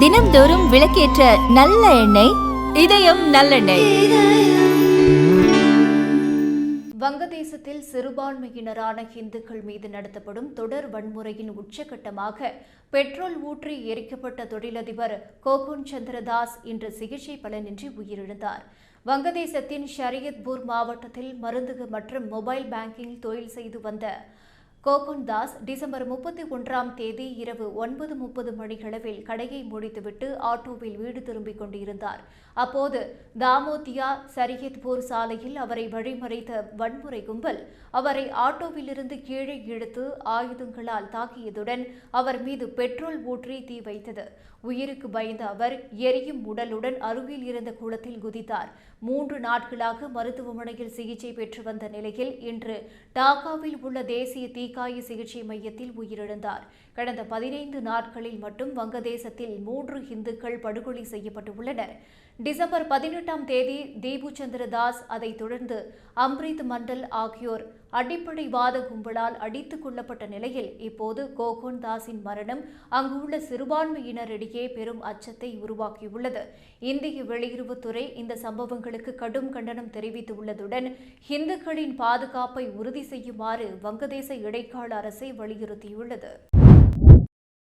தினம்தோறும் விளக்கேற்ற நல்ல எண்ணெய் இதயம் நல்லெண்ணெய். வங்கதேசத்தில் சிறுபான்மையினரான இந்துக்கள் மீது நடத்தப்படும் தொடர் வன்முறையின் உச்சகட்டமாக பெட்ரோல் ஊற்றி எரிக்கப்பட்ட தொழிலதிபர் கோகுன் சந்திரதாஸ் இன்று சிகிச்சை பலனின்றி உயிரிழந்தார். வங்கதேசத்தின் ஷரியத்பூர் மாவட்டத்தில் மருந்து மற்றும் மொபைல் பேங்கிங் தொழில் செய்து வந்த கோகுன் தாஸ் டிசம்பர் 31ஆம் தேதி இரவு 9:30 மணியளவில் கடையை முடித்துவிட்டு ஆட்டோவில் வீடு திரும்பிக் கொண்டிருந்தார். அப்போது தாமோதியா ஷரியத்பூர் சாலையில் அவரை வழிமறைத்த வன்முறை கும்பல் அவரை ஆட்டோவிலிருந்து கீழே இழுத்து ஆயுதங்களால் தாக்கியதுடன் அவர் மீது பெட்ரோல் ஊற்றி தீ வைத்தது. உயிருக்கு பயந்த அவர் எரியும் உடலுடன் அருகில் இருந்த குளத்தில் குதித்தார். 3 நாட்களாக மருத்துவமனையில் சிகிச்சை பெற்று வந்த நிலையில் இன்று டாக்காவில் உள்ள தேசிய தீக்காய சிகிச்சை மையத்தில் உயிரிழந்தார். கடந்த 15 நாட்களில் மட்டும் வங்கதேசத்தில் 3 இந்துக்கள் படுகொலை செய்யப்பட்டுள்ளனர். டிசம்பர் 18ஆம் தேதி தீபு சந்திரதாஸ், அதைத் தொடர்ந்து அம்ரித் மண்டல் ஆகியோர் அடிப்படைவாத கும்பலால் அடித்துக் கொல்லப்பட்ட நிலையில் இப்போது கோகுன் தாஸின் மரணம் அங்குள்ள சிறுபான்மையினரிடையே பெரும் அச்சத்தை உருவாக்கியுள்ளது. இந்திய வெளியுறவுத்துறை இந்த சம்பவங்களுக்கு கடும் கண்டனம் தெரிவித்துள்ளதுடன் இந்துக்களின் பாதுகாப்பை உறுதி செய்யுமாறு வங்கதேச இடைக்கால அரசை வலியுறுத்தியுள்ளது.